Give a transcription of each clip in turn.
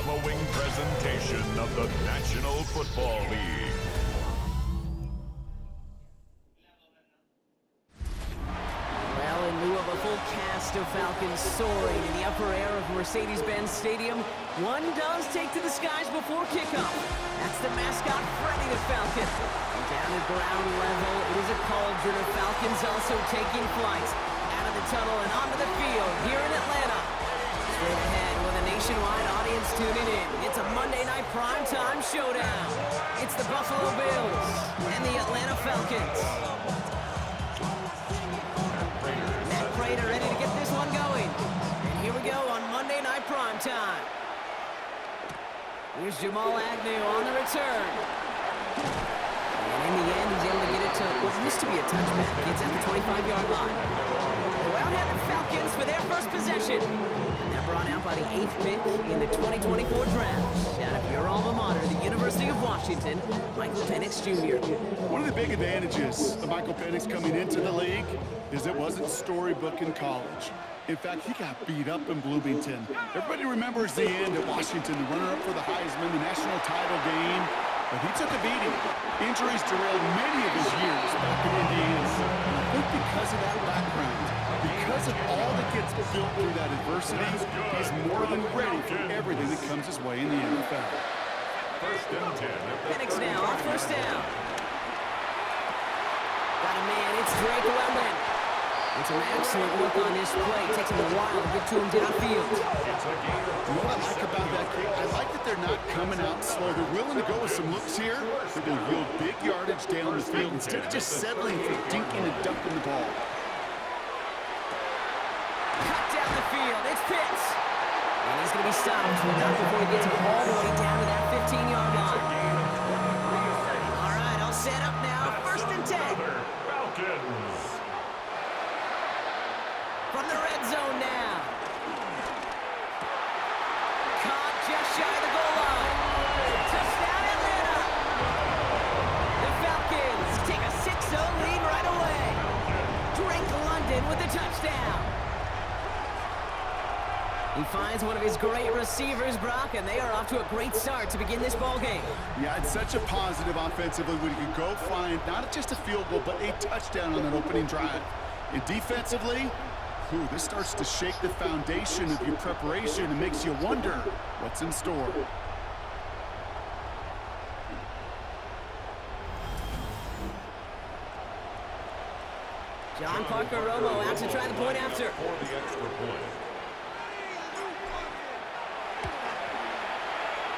following presentation of the National Football League. Well, in lieu of a full cast of Falcons soaring in the upper air of Mercedes-Benz Stadium, one does take to the skies before kickoff. That's the mascot, Freddy the Falcon. And down at ground level, it is a cauldron of Falcons also taking flight out of the tunnel and onto the field here in Atlanta. Straight ahead with a nationwide audience tuning in. It's a Monday night primetime showdown. It's the Buffalo Bills and the Atlanta Falcons. Matt Prater ready to get this one going. And here we go on Monday night primetime. Here's Jamal Agnew on the return. And in the end, he's able to get it to what used to be a touchback. It's at the 25-yard line. The well-handed Falcons for their first possession. And they're brought out by the 8th pick in the 2024 draft. Out of your alma mater, the University of Washington, Michael Penix Jr. One of the big advantages of Michael Penix coming into the league is it wasn't storybook in college. In fact, he got beat up in Bloomington. Everybody remembers the end at Washington, the runner-up for the Heisman, the national title game. But he took a beating. Injuries derailed many of his years back in Indiana. And I think because of that background, because of all that gets built through that adversity, he's more than ready for everything that comes his way in the NFL. First and 10. Penix now on first down. Got a man, it's Drake London. It's an excellent look on this play. It takes him a while to get to him downfield. What I like about that kick, I like that they're not coming out slow. They're willing to go with some looks here that will yield big yardage down the field instead of just settling for dinking and ducking the ball. Cut down the field. It's Pitts. And he's going to be stopped, but not before he gets all the way down to that 15-yard line. All right, I'll set up now. First and 10. Falcons. From the red zone now. Caught just shy of the goal line. Touchdown Atlanta. The Falcons take a 6-0 lead right away. Drake London with the touchdown. He finds one of his great receivers, Brock, and they are off to a great start to begin this ball game. Yeah, it's such a positive offensively when you can go find not just a field goal, but a touchdown on that opening drive. And defensively, this starts to shake the foundation of your preparation and makes you wonder what's in store. John Parker Romo out to try the point after. For the extra point.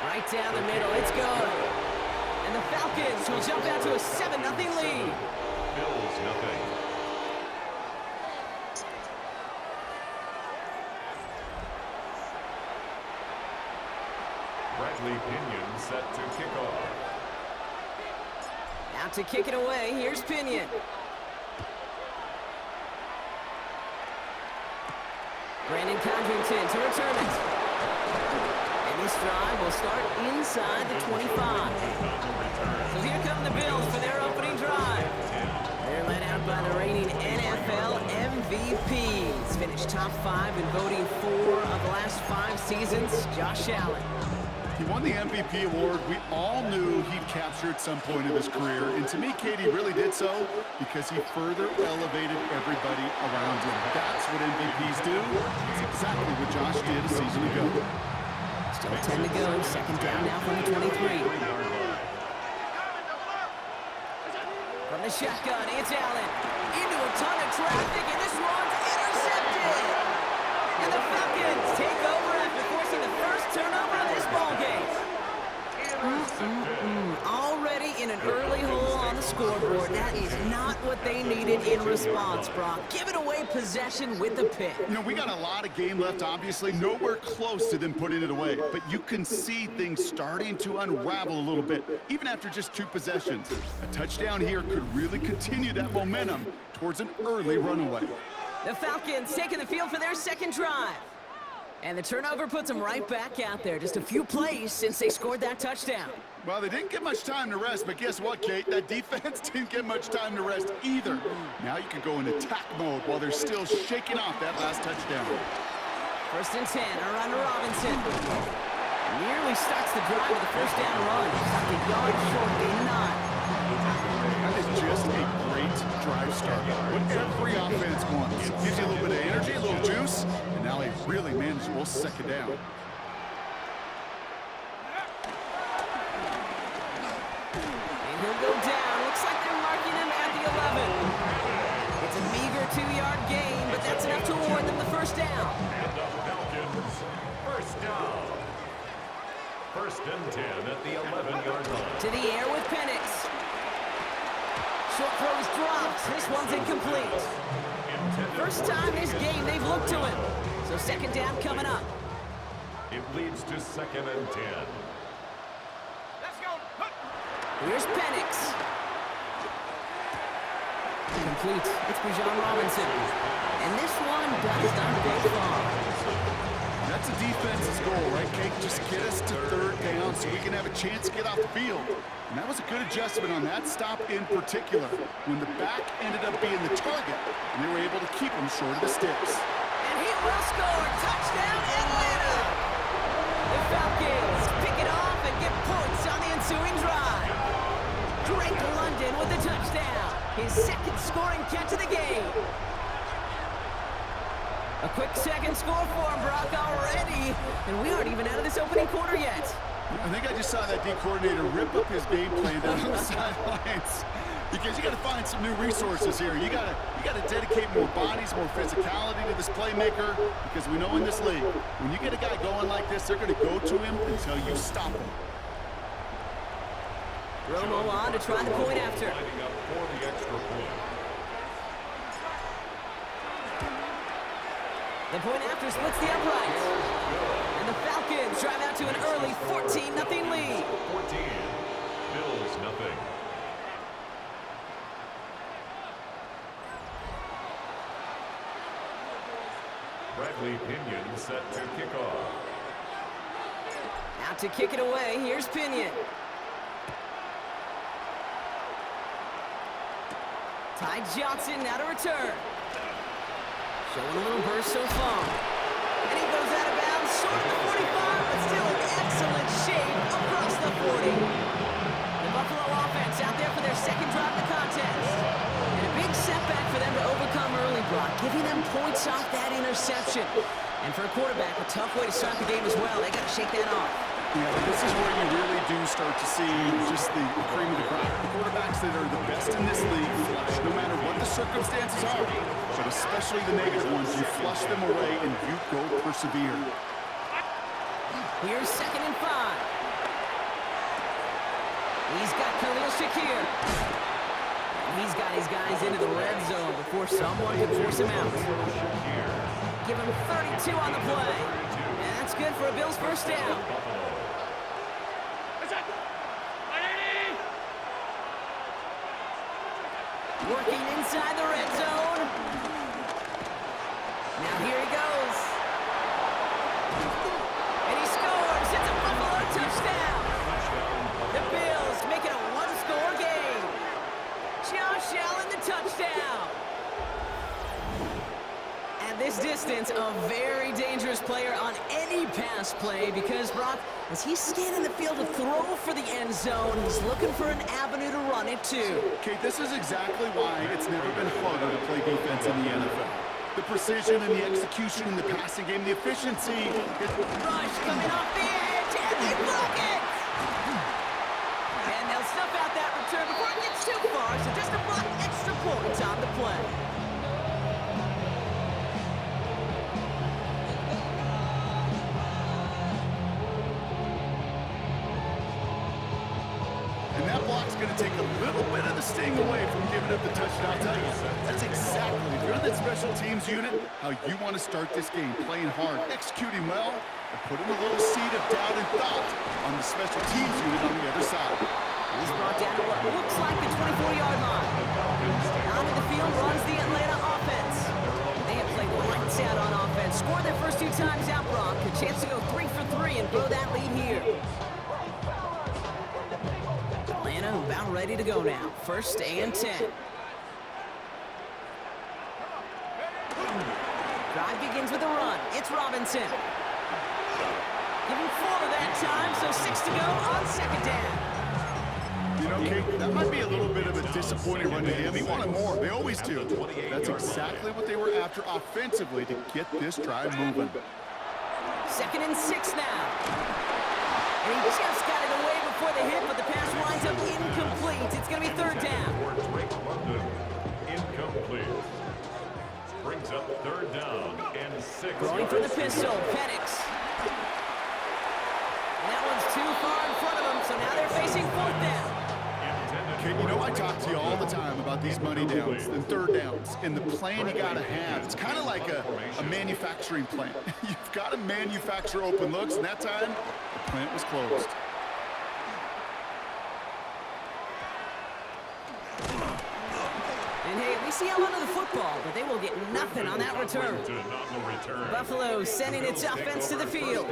Right down the middle, it's good. And the Falcons will jump out to a 7-0 lead. Bills nothing. Bradley Pinion set to kick off. Out to kick it away, here's Pinion. Brandon Codrington to return it. And this drive will start inside the 25. So here come the Bills for their opening drive. They're led out by the reigning NFL MVPs. Finished top 5 in voting 4 of the last 5 seasons, Josh Allen. He won the MVP award. We all knew he'd capture at some point in his career. And to me, Katie really did so because he further elevated everybody around him. That's what MVPs do. It's exactly what Josh did a season ago. Still 10 to go. Second down now from the 23. From the shotgun, it's Allen. Into a ton of traffic, and this one's intercepted. And the Falcons take over after forcing the first turnover of this ballgame. Already in an early hole on the scoreboard. That is not what they needed in response, Brock. Giving away possession with the pick. You know, we got a lot of game left, obviously. Nowhere close to them putting it away. But you can see things starting to unravel a little bit, even after just 2 possessions. A touchdown here could really continue that momentum towards an early runaway. The Falcons taking the field for their second drive. And the turnover puts them right back out there. Just a few plays since they scored that touchdown. Well, they didn't get much time to rest, but guess what, Kate? That defense didn't get much time to rest either. Now you can go in attack mode while they're still shaking off that last touchdown. First and 10, around to Robinson. Nearly starts the drive with a first down run. Stopped a yard short, gain 9. That is just a great drive start. What every offense wants. Gives you a little bit of energy, a little juice, and now a really manageable second down. And he'll go down. Looks like they're marking him at the 11. It's a meager 2-yard gain, but that's enough to award them the first down. And the Falcons, first down. First and 10 at the 11-yard line. To the air with Penix. Short throw is dropped. This one's incomplete. First time this game they've looked to him. So second down coming up. It leads to second and 10. Here's Penix. Complete. It's Bijan Robinson. And this one does not go far. That's a defense's goal, right, Kate? Just get us to third down so we can have a chance to get off the field. And that was a good adjustment on that stop in particular, when the back ended up being the target, and they were able to keep him short of the sticks. And he will score. Touchdown, Atlanta! The Falcons pick it off and get points on the ensuing drive. Drake London with the touchdown. His second scoring catch of the game. A quick second score for him, Brock, already. And we aren't even out of this opening quarter yet. I think I just saw that D coordinator rip up his game plan down on the sidelines. Because you got to find some new resources here. You got to dedicate more bodies, more physicality to this playmaker. Because we know in this league, when you get a guy going like this, they're going to go to him until you stop him. Romo on to try the point after. Lining up for the extra point. The point after splits the uprights. And the Falcons drive out to an early 14-0 lead. 14. Bills nothing. Bradley Pinion set to kick off. Out to kick it away, here's Pinion. Ty Johnson now to return. Showing a little burst so far. And he goes out of bounds, short of the 45, but still in excellent shape across the 40. The Buffalo offense out there for their second drive of the contest. And a big setback for them to overcome early, Brock, giving them points off that interception. And for a quarterback, a tough way to start the game as well. They got to shake that off. Yeah, this is where you really do start to see just the cream of the crop. The quarterbacks that are the best in this league flush no matter what the circumstances are, but especially the negative ones. You flush them away and you go persevere. Here's 2nd and 5. He's got Khalil Shakir. He's got his guys into the red zone before someone can force him out. Give him 32 on the play. And that's good for a Bills first down. Working inside the red zone. Now here he goes. And he scores. It's a Buffalo touchdown. The Bills make it a one-score game. Josh Allen the touchdown. At this distance, a very dangerous player on any pass play because, Brock, as he's scanning the field to throw for the end zone, he's looking for an avenue to run it to. Kate, this is exactly why it's never been harder to play defense in the NFL. The precision and the execution in the passing game, the efficiency. Rush coming off the edge, and they block it! And they'll snuff out that return before it gets too far, so just a block extra points on the play. Going to take a little bit of the sting away from giving up the touchdown. I'll tell you, that's exactly, if you're in that special teams unit, how you want to start this game. Playing hard, executing well, and putting a little seed of doubt and thought on the special teams unit on the other side. He's brought down to what looks like the 24-yard line. Onto the field runs the Atlanta offense. They have played lights out on offense. Scored their first 2 times out, Brock. A chance to go 3 for 3 and grow that lead here. About ready to go now. 1st and 10. Drive begins with a run. It's Robinson. Give him 4 that time, so 6 to go on second down. You know, Kate, that might be a little bit of a disappointing run to him. He wanted more. They always do. That's exactly what they were after offensively to get this drive moving. 2nd and 6 now. And he just got it away before the hit, but the pass winds up incomplete. It's going to be 3rd down. Incomplete. Brings up 3rd down and 6. Throwing for the pistol, Penix. And that one's too far in front of them, so now they're facing 4th down. Kate, you know I talk to you all the time about these money downs and 3rd downs and the plan you got to have. It's kind of like a manufacturing plant. You've got to manufacture open looks, and that time, the plant was closed. And hey, we see held onto the football, but they will get nothing on that return. Buffalo sending its offense to the field.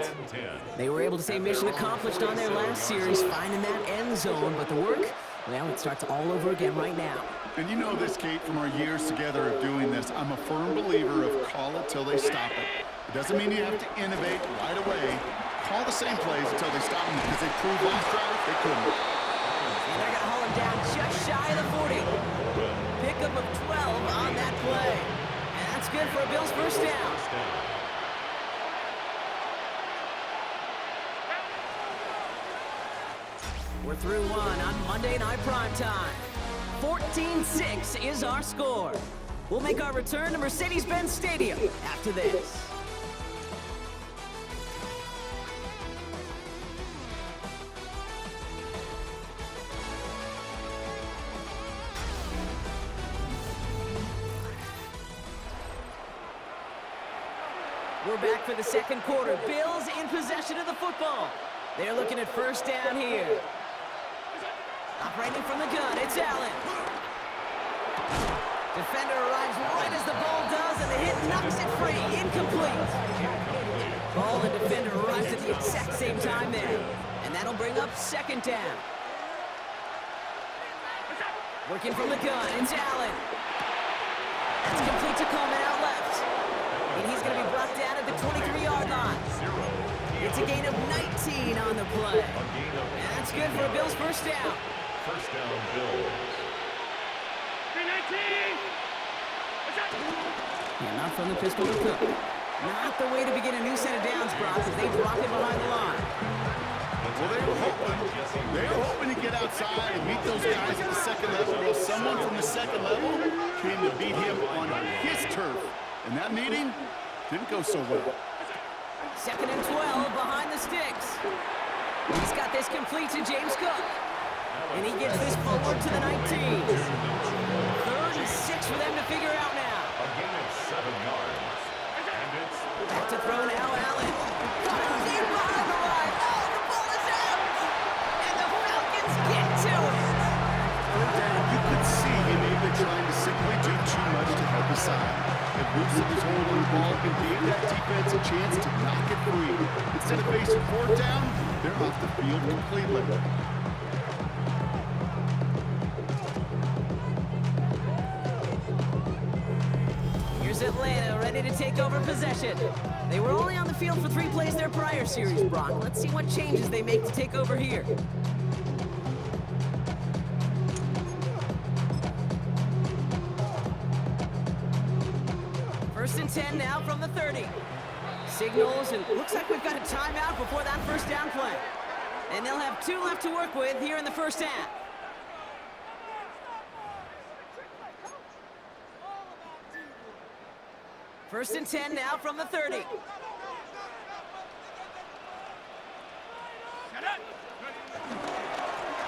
They were able to say mission accomplished on their last series, finding that end zone, but the work, well, it starts all over again right now. And you know this, Kate, from our years together of doing this, I'm a firm believer of call it till they stop it. It doesn't mean you have to innovate right away. Call the same plays until they stop them, because they proved last drive they couldn't. And they're going to haul him down just shy of the 40. Pickup of 12 on that play. And that's good for a Bills first down. We're through one on Monday Night Primetime. 14-6 is our score. We'll make our return to Mercedes-Benz Stadium after this. We're back for the second quarter. Bills in possession of the football. They're looking at first down here. Operating from the gun, it's Allen. Defender arrives right as the ball does, and the hit knocks it free. Incomplete. Ball and defender arrives at the exact same time there. And that'll bring up second down. Working from the gun, it's Allen. That's complete to Coleman out left. And he's going to be brought down at the 23-yard line. It's a gain of 19 on the play. And that's good for a Bills first down. First down, Bills. 319! Yeah, not from the pistol to Cook. Not the way to begin a new set of downs, Brock, as they drop it behind the line. Well, they were hoping to get outside and meet those guys at the second level. Well, someone from the second level came to beat him on his turf. And that meeting didn't go so well. 2nd and 12 behind the sticks. He's got this complete to James Cook. And he gets this forward to the 19. 3rd and 6 for them to figure out now. A gain of 7 yards. And it's back to throw now, Allen. Caught deep behind the line. Oh, the ball is out. And the Falcons get to it. You could see he may have been trying to simply do too much to help his side. It loosened his hold on the ball and gave that defense a chance to knock it free. Instead of facing 4th down, they're off the field completely. Here's Atlanta ready to take over possession. They were only on the field for 3 plays their prior series, Brock. Let's see what changes they make to take over here. First and 10 now from the 30. Signals, and looks like we've got a timeout before that first down play. And they'll have 2 left to work with here in the first half. First and 10 now from the 30.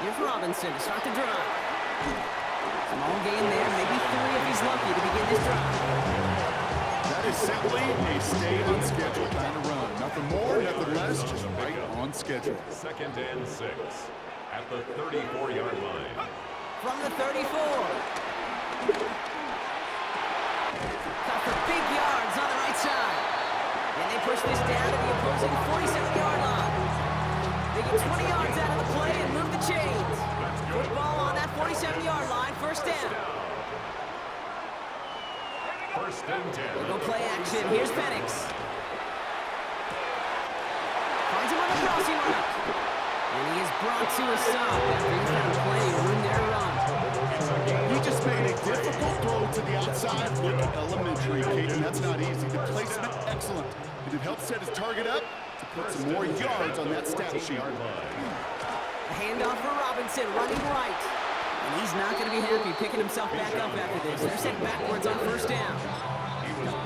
Here's Robinson to start the drive. Small gain there, maybe 3 if he's lucky to begin this drive. That is simply a stay on schedule kind of run. Nothing more, nothing less, just right on schedule. 2nd and 6 at the 34-yard line. From the 34. Got for big yards on the right side. And they push this down to the opposing 47-yard line. They get 20 yards out of the play and move the chains. Football on that 47-yard line, first down. First and 10. We'll go play action. Here's Penix. Finds him crossing route. And he is brought to a stop after he's found plenty of room there to run. He just made a difficult throw to the outside. Look elementary, Caden. That's not easy. The placement, excellent. And it helped set his target up to put some more yards on that stat sheet. A handoff for Robinson, running right. And he's not going to be happy picking himself back up after this. They're sent backwards on first down.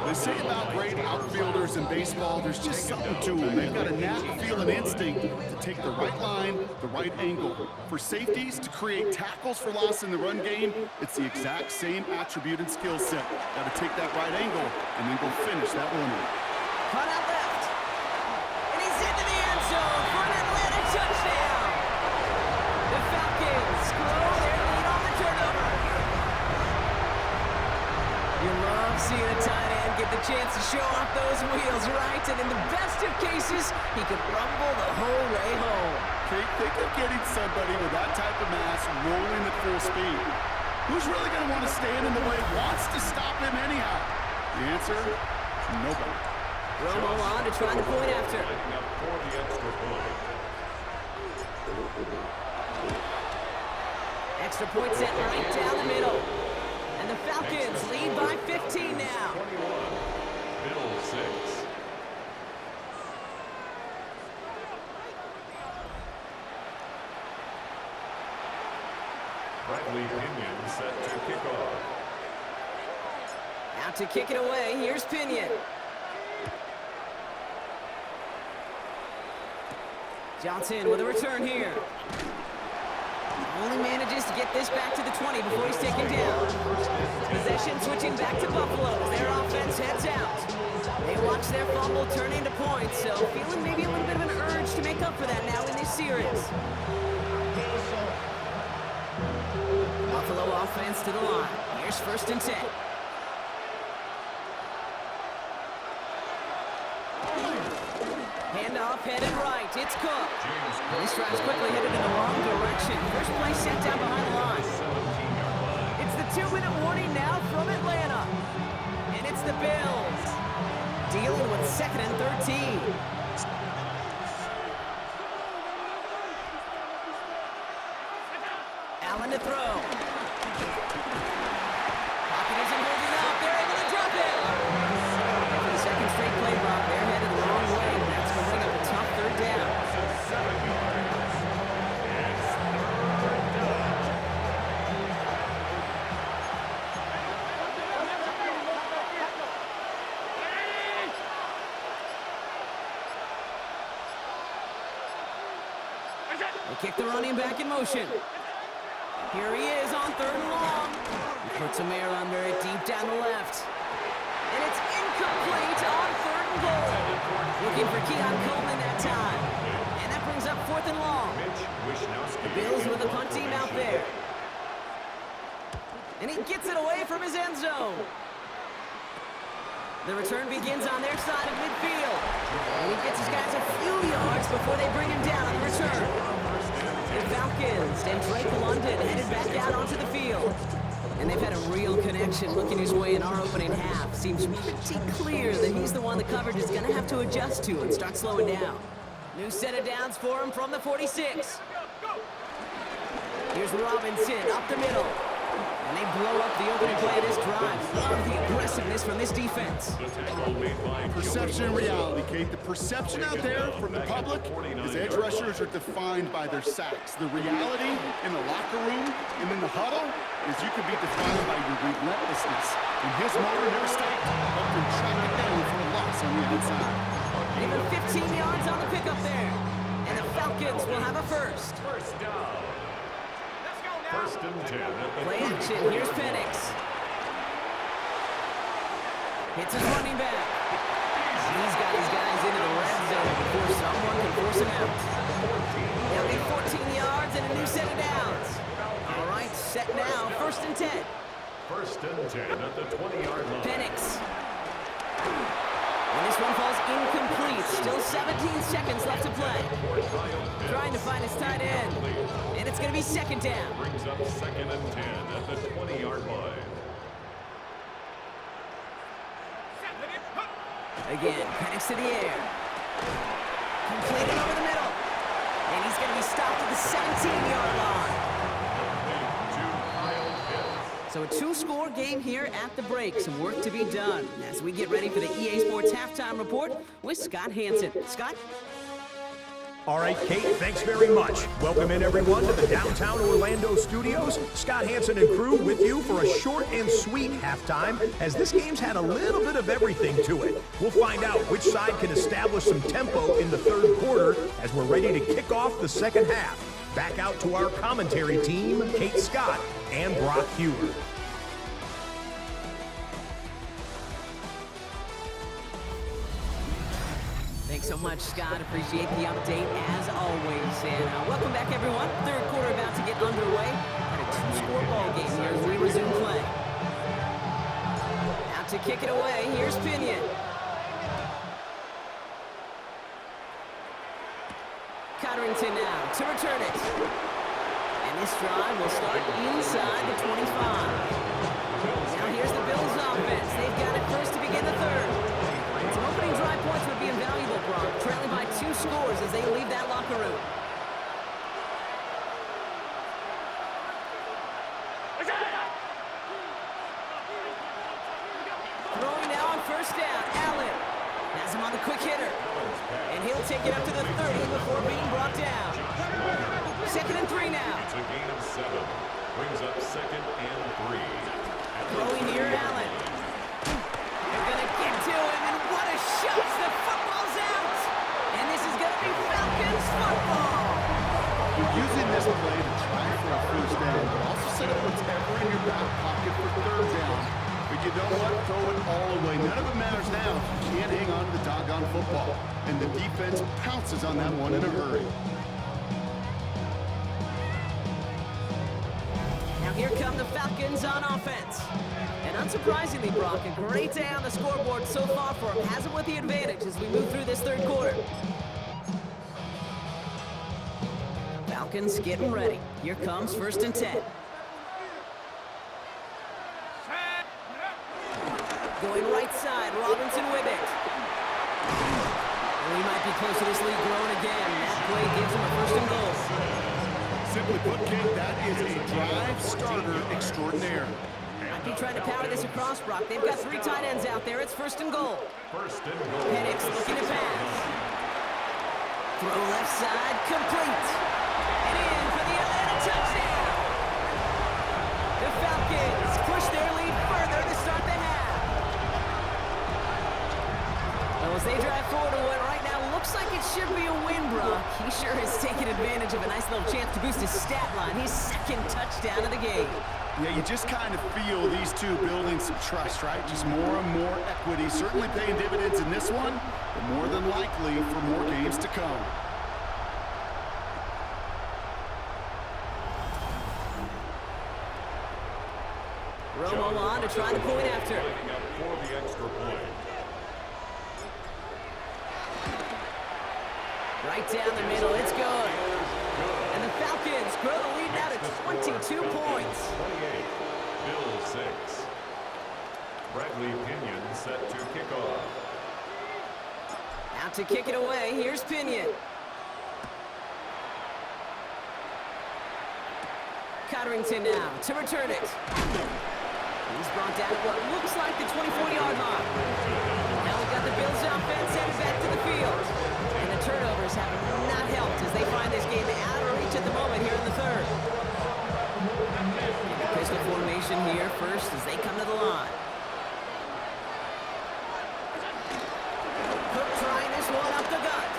They say about great outfielders in baseball, there's just something to them. They've got a knack, feel, and instinct to take the right line, the right angle. For safeties, to create tackles for loss in the run game, it's the exact same attribute and skill set. Got to take that right angle and then go finish that runner. Cut out left. And he's into the end zone for an Atlanta touchdown. The Falcons grow their lead on the turnover. You love seeing a tight end get the chance to show off those wheels, right? And in the best of cases, he could rumble the whole way home. Think of getting somebody with that type of mass rolling at full speed. Who's really going to want to stand in the way, wants to stop him anyhow? The answer, nobody. Romo on to try the point after. Extra point set right down the middle. And the Falcons lead by 15 now. 21, Bill 6. Bradley Pinion set to kick off. Out to kick it away, here's Pinion. Johnson with a return here. Only manages to get this back to the 20 before he's taken down. Possession switching back to Buffalo as their offense heads out. They watch their fumble turn into points, so feeling maybe a little bit of an urge to make up for that now in this series. Buffalo offense to the line. Here's 1st and 10. Handoff headed right. It's Cook. This drive's quickly headed in the wrong direction. First play set down behind the line. It's the 2-minute warning now from Atlanta. And it's the Bills dealing with 2nd and 13. Allen to throw. Pocket isn't holding up. They're able to drop it. For the 2nd straight play, Bob, they're headed the wrong way. That's going to bring up a tough 3rd down. They kick the running back in motion. Here he is on 3rd and long. He puts some air under it deep down the left. And it's incomplete on 3rd and goal. Looking for Keon Coleman that time. And that brings up 4th and long. The Bills with a punt team out there. And he gets it away from his end zone. The return begins on their side of midfield. And he gets his guys a few yards before they bring him down on the return. The Falcons and Drake London headed back out onto the field. And they've had a real connection looking his way in our opening half. Seems pretty clear that he's the one the coverage is going to have to adjust to and start slowing down. New set of downs for him from the 46. Here's Robinson up the middle. And they blow up the opening play of this drive. Love the aggressiveness from this defense. Perception and reality, Kate. The perception out there from the public is edge rushers are defined by their sacks. The reality in the locker room and in the huddle is you can be defined by your relentlessness. And his motor never stopped, helped him track it down for a loss on the outside. Even 15 yards on the pickup there. And the Falcons will have a first. First down. 1st and 10 at the Play action. Here's Penix. Hits his running back. He's got his guys into the red zone before someone can force him out. They'll get 14 yards and a new set of downs. All right, set now. 1st and 10. 1st and 10 at the 20-yard line. Penix. And this one falls incomplete. Still 17 seconds left to play. Trying to find his tight end. And it's going to be 2nd down. Brings up 2nd and 10 at the 20-yard line. Again, Penix to the air. Completed over the middle. going to be stopped at the 17-yard line. So a two-score game here at the break. Some work to be done as we get ready for the EA Sports Halftime Report with Scott Hansen. Scott? All right, Kate, thanks very much. Welcome in, everyone, to the downtown Orlando studios. Scott Hansen and crew with you for a short and sweet halftime, as this game's had a little bit of everything to it. We'll find out which side can establish some tempo in the third quarter as we're ready to kick off the second half. Back out to our commentary team, Kate Scott and Brock Hewer. Thanks so much, Scott. Appreciate the update as always. And welcome back, everyone. Third quarter about to get underway. Got a two-score ball game here as we resume play. Out to kick it away. Here's Pinion. Cotterington now to return it. And this drive will start inside the 25. Now here's the Bills offense. They've got it first to begin the third. Some opening drive points would be invaluable, Brock, trailing by 2 scores as they leave that locker room. Throwing now on first down, Allen has him on the quick hitter. And he'll take it up to the 30 before being brought down. 2nd and 3 now. It's a gain of 7. Brings up 2nd and 3. Throwing here, Allen. They're going to get to him, and what a shot! The football's out! And this is going to be Falcons football! You're using this play to try for a first down, but also set up whatever in your back pocket for third down. But you know what? Throw it all away. None of it matters now if you can't hang on to the doggone football. And the defense pounces on that one in a hurry. Now here come the Falcons on offense. And unsurprisingly, Brock, a great day on the scoreboard so far for him. Has it with the advantage as we move through this third quarter. Falcons getting ready. Here comes 1st and 10. Going right side, Robinson with it. Well, he might be close to this lead growing again. That play gives him a 1st and goal. Simply put, Kate, that is a drive starter extraordinaire. Might be trying to power this across, Brock. They've got 3 tight ends out there. It's 1st and goal. Penix looking to pass. Throw left side, complete. And in for the Atlanta touchdown. The Falcons push their lead further to start the half. Well, as they drive forward to what right now looks like it should be a win, Brock. He sure has taken advantage of a nice little chance to boost his stat line. His 2nd touchdown of the game. Yeah, you just kind of feel these two building some trust, right? Just more and more equity. Certainly paying dividends in this one, but more than likely for more games to come. Romo on to try the point after. For the extra point. Right down the middle, it's good. And the Falcons grow the lead now to 22 points. 28, Bill 6. Bradley Pinion set to kick off. Out to kick it away, here's Pinion. Cotterington now to return it. He's brought down at what looks like the 24-yard line. Now we've got the Bills offense headed back to the field. And the turnovers have not helped as they find this game out of reach at the moment here in the third. And the pistol formation here first as they come to the line. Cook trying this one up the gut.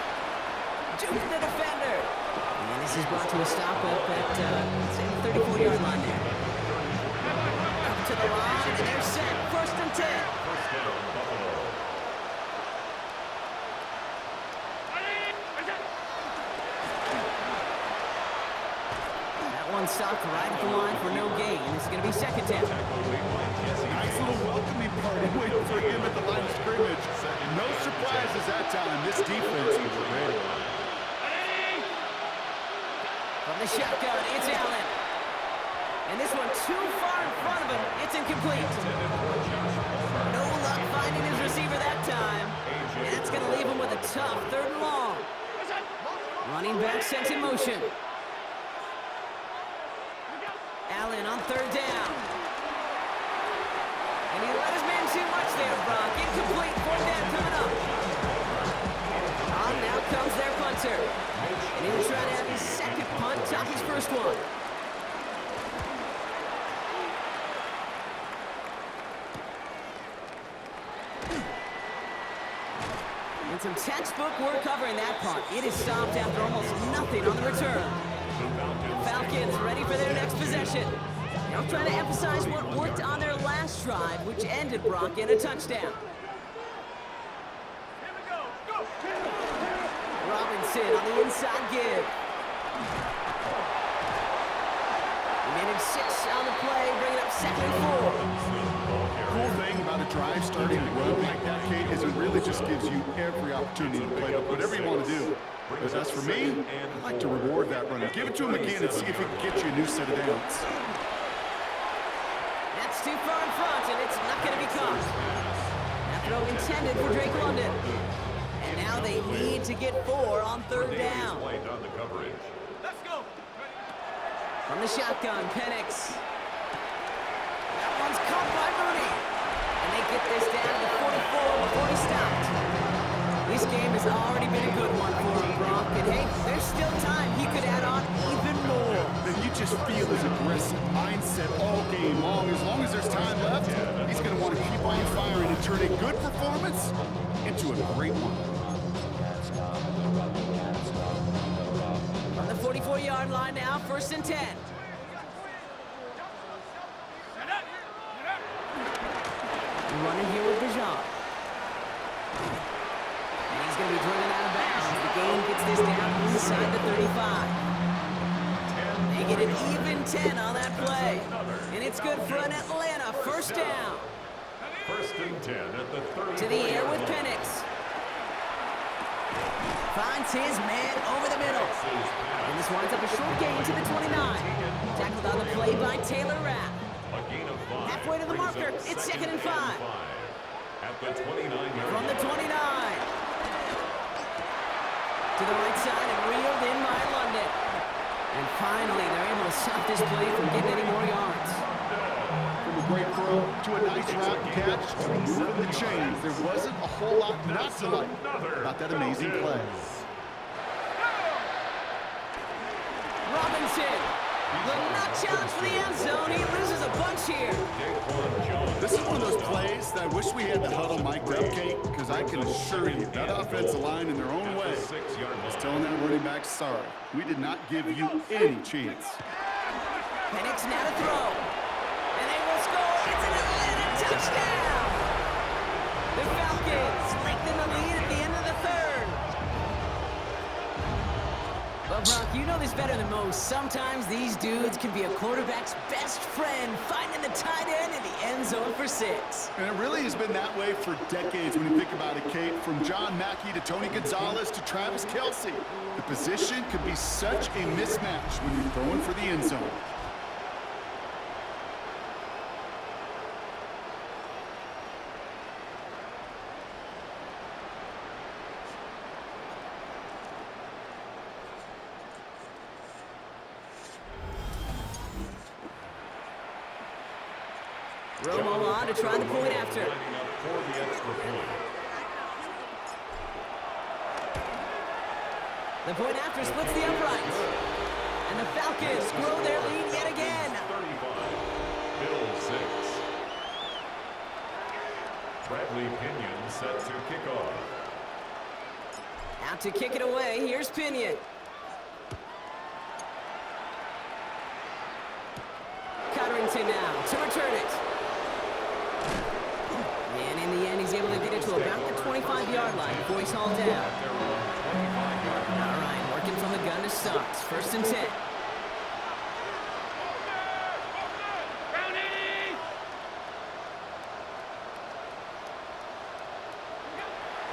Juke the defender. And this is brought to a stop up at the 34-yard line there. Up to the line, and they're set. 1st and 10. First down, Buffalo. That one stopped right at the line for no gain. This is going to be 2nd down. Nice little welcoming party waiting for him at the line of scrimmage. No surprises that time. This defense was ready. From the shotgun, it's Allen. And this one too far in front of him. It's incomplete. No luck finding his receiver that time. And that's going to leave him with a tough 3rd and long. Running back sent in motion. Allen on third down. And he let his man too much there, Brock. Incomplete. Fourth down coming up. Now comes their punter. And he'll try to have his second punt top his first one. And some textbook work covering that punt. It is stopped after almost nothing on the return. The Falcons ready for their next possession. They'll try to emphasize what worked on their last drive, which ended, Brock, in a touchdown. Robinson on the inside give. He made him 6 on the play, bringing up 2nd and 4. Cool thing about a drive starting to run like that, Kate, is it really just gives you every opportunity to play whatever you want to do. But as for me, I like to reward that runner. Give it to him again and see if he can get you a new set of downs. That's too far in front, and it's not going to be caught. That throw intended for Drake London. And now they need to get 4 on third down. Let's go. From the shotgun, Penix. That one's caught by Mooney. And they get this down to 44 before he stopped. This game has already been a good one for him, Brock. And hey, there's still time. He could add on even more. Then you just feel his aggressive mindset all game long. As long as there's time left, he's going to want to keep on firing and turn a good performance into a great one. On the 44-yard line now, 1st and 10. Running here with Bijan. And he's going to be driven out of bounds. The game gets this down inside the 35. They get an even 10 on that play. And it's good for an Atlanta 1st down. 1st and 10 at the 30. To the air with Penix. Finds his man over the middle. And this winds up a short gain to the 29. Tackled on the play by Taylor Rapp. Halfway to the marker, it's 2nd and 5. At the 29-yard From the 29. To the right side and reeled in by London. And finally, they're able to stop this play from getting any more yards. From a great throw to a nice route catch to moving the chains. There wasn't a whole lot not to like about that amazing play. Robinson. The nut challenge for the end zone. He loses a bunch here. This is one of those plays that I wish we had the huddle mic'd up, Kate, because I can assure you that offensive line in their own way is telling that running back, sorry, we did not give you any chance. Penix now to throw. And they will score. It's an Atlanta touchdown. The Falcons lengthen the lead at the end of the 3rd. Well, Brock, you know this better than most. Sometimes these dudes can be a quarterback's best friend, finding the tight end in the end zone for 6. And it really has been that way for decades when you think about it, Kate. From John Mackey to Tony Gonzalez to Travis Kelce. The position could be such a mismatch when you're throwing for the end zone. Romo on to try the point after. The point after splits the uprights. And the Falcons grow their lead yet again. 35, Bill 6. Bradley Pinion set to kick off. Out to kick it away, here's Pinion. Cotterington now to return it. And in the end, he's able to get it to about the 25-yard line before he's hauled down. All right, working from the gun to start. 1st and 10.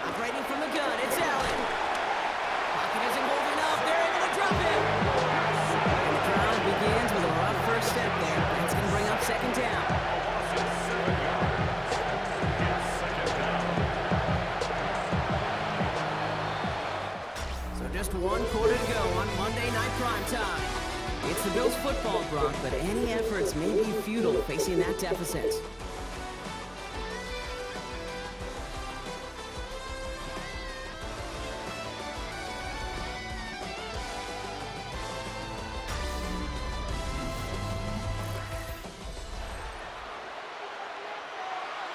Operating from the gun, it's Allen. Pocket isn't holding up. They're able to drop him. And the crowd begins with a rough first step there. That's going to bring up 2nd down. So just 1 quarter to go football, Brock, but any efforts may be futile facing that deficit.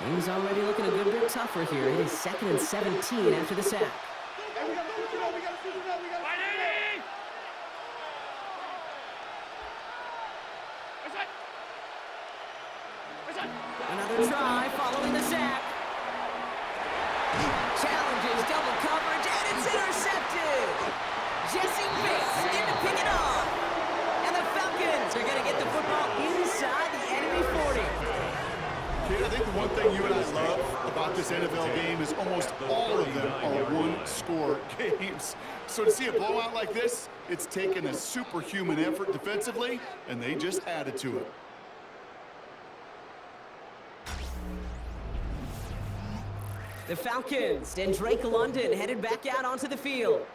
Things already looking a good bit tougher here. It is 2nd and 17 after the sack. Another try following the sack. Challenges double coverage, and it's intercepted. Jesse Bates in to pick it off. And the Falcons are going to get the football inside the enemy 40. Kid, I think the one thing you and I love about this NFL game is almost all of them are one-score games. So to see a blowout like this, it's taken a superhuman effort defensively, and they just added to it. The Falcons and Drake London headed back out onto the field.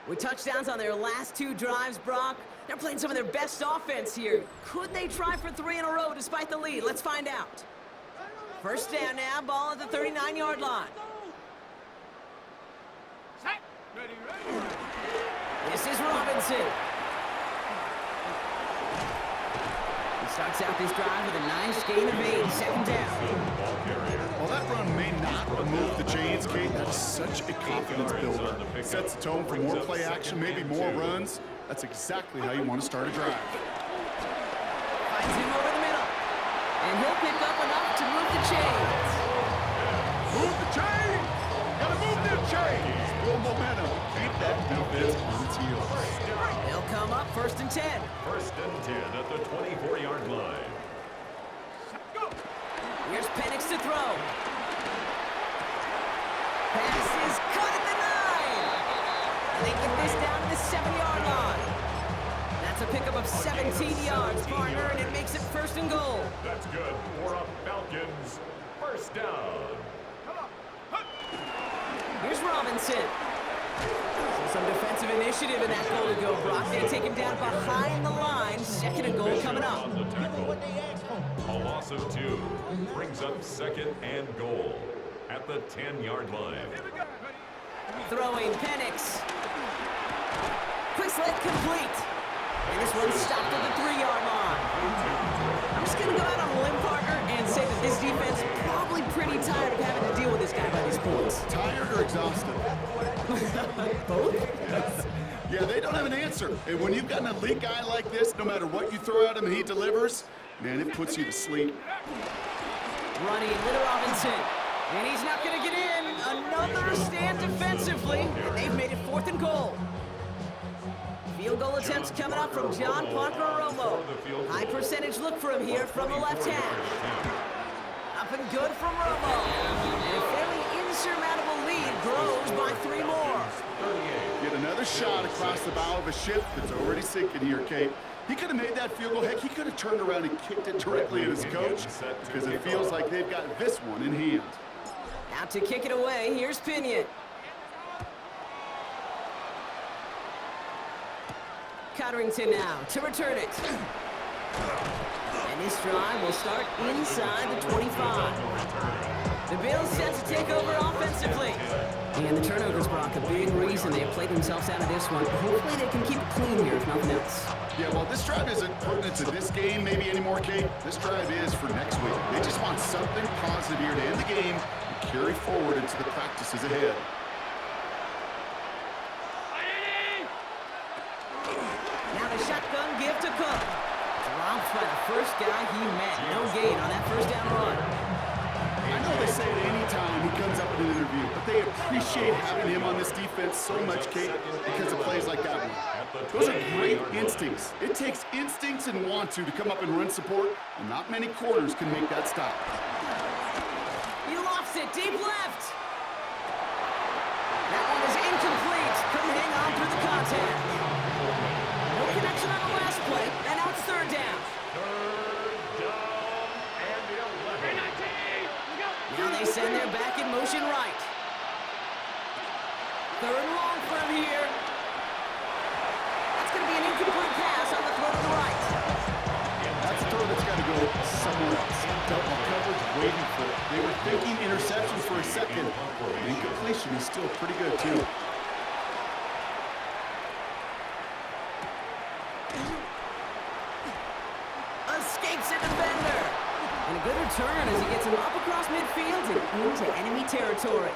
With touchdowns on their last 2 drives, Brock, they're playing some of their best offense here. Could they try for 3 in a row despite the lead? Let's find out. First down now, ball at the 39-yard line. This is Robinson. He starts out this drive with a nice gain of 8, 2nd down. While that run may not move the chains, Kate, that's such a confidence builder. Sets the tone for more play action, maybe more runs. That's exactly how you want to start a drive. Finds him over the middle. And he'll pick up enough to move the chains. Move the chains! Gotta move them chains! Build momentum. Keep that defense on its heels. They'll come up 1st and 10. 1st and 10 at the 24-yard line. Here's Penix to throw. Pass is cut at the 9. They get this down to the 7-yard line. That's a pickup of 17 yards, partner, and it makes it 1st and goal. That's good for a Falcons 1st down. Here's Robinson. So some defensive initiative in that goal to go, Brock. They take him down behind the line. 2nd and goal coming up. On the tackle. A loss of 2 brings up 2nd and goal at the 10-yard line. Throwing Penix. Quick slant complete. And this one's stopped at the 3-yard line. I'm just going to go out on a limb, partner, and say that this defense is probably pretty tired of having to deal with this guy by these points. Tired or exhausted? Both? Yeah, they don't have an answer. And when you've got an elite guy like this, no matter what you throw at him and he delivers, man, it puts you to sleep. Running Little Robinson. And he's not going to get in. Another stand defensively. And they've made it 4th and goal. Field goal attempts coming up from John Parker-Romo. High percentage look for him here from the left hash. Up and good from Romo. And a fairly insurmountable lead grows by 3 more. Get another shot across the bow of a ship that's already sinking here, Kate. He could have made that field goal. Heck, he could have turned around and kicked it directly at his coach because it feels like they've got this one in hand. Out to kick it away, here's Pinion. Cotterington now to return it. And this drive will start inside the 25. The Bills set to take over offensively. And the turnovers, Brock, a big reason they have played themselves out of this one. Hopefully they can keep it clean here, if nothing else. Yeah, well, this drive isn't pertinent to this game maybe anymore, Kate. This drive is for next week. They just want something positive here to end the game and carry forward into the practices ahead. Now the shotgun give to Cook. Dropped by the first guy he met. No gain on that 1st down run. I know they say it any time he comes up in an interview, but they appreciate having him on this defense so much, Kate, because of plays like that one. Those are great instincts. It takes instincts and want to come up and run support, and not many corners can make that stop. He lofts it deep left. That one is incomplete. Couldn't hang on through the contact. No connection on the last play, and now it's 3rd down. 3rd down and 11. Now they send their back in motion right. 3rd and long for him here. That's going to be an incomplete pass on the throw to the right. go somewhere else. Double coverage waiting for it. They were thinking interception for a second. Incompletion is still pretty good, too. Escapes a defender. And a good return as he gets him up across midfield and into enemy territory.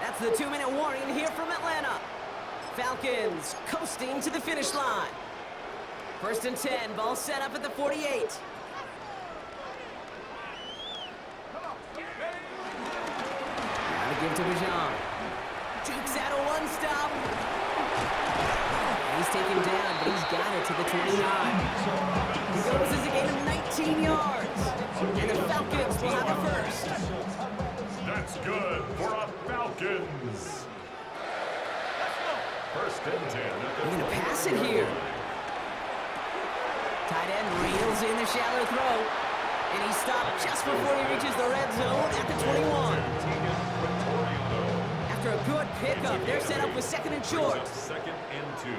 That's the 2-minute warning here from Atlanta. Falcons coasting to the finish line. 1st and 10, ball set up at the 48. Now to give to Bajan. Jukes out a one-stop. He's taken down, but he's got it to the 29. He goes as a gain of 19 yards. And the Falcons will have a first. That's good for a Falcons. 1st and 10. They're going to pass it here. Tight end reels in the shallow throw. And he stopped just before he reaches the red zone at the 21. After a good pickup, they're set up with 2nd and short. 2nd and 2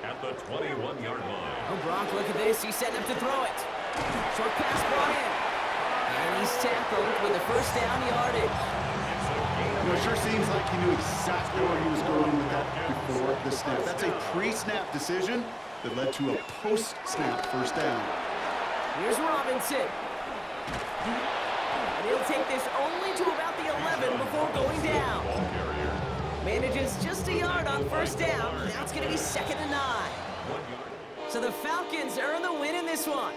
at the 21-yard line. Oh, Brock, look at this. He's setting up to throw it. Short pass brought in. And he's tackled with a 1st down yardage. You know, it sure seems like he knew exactly where he was going with that before the snap. That's a pre-snap decision that led to a post-snap 1st down. Here's Robinson. And he'll take this only to about the 11 before going down. Manages just a yard on 1st down. Now it's going to be 2nd and 9. So the Falcons earn the win in this one.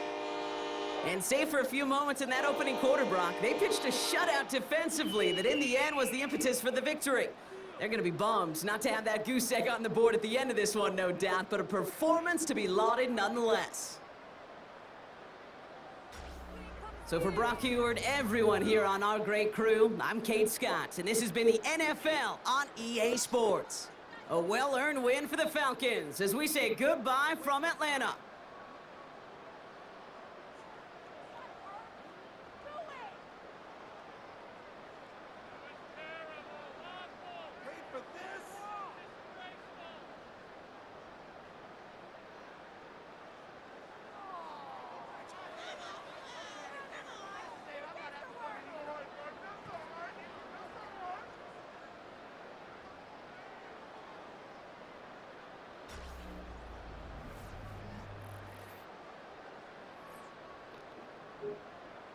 And save for a few moments in that opening quarter, Brock, they pitched a shutout defensively that in the end was the impetus for the victory. They're going to be bummed not to have that goose egg on the board at the end of this one, no doubt, but a performance to be lauded nonetheless. So for Brock Heward, everyone here on our great crew, I'm Kate Scott, and this has been the NFL on EA Sports. A well-earned win for the Falcons as we say goodbye from Atlanta.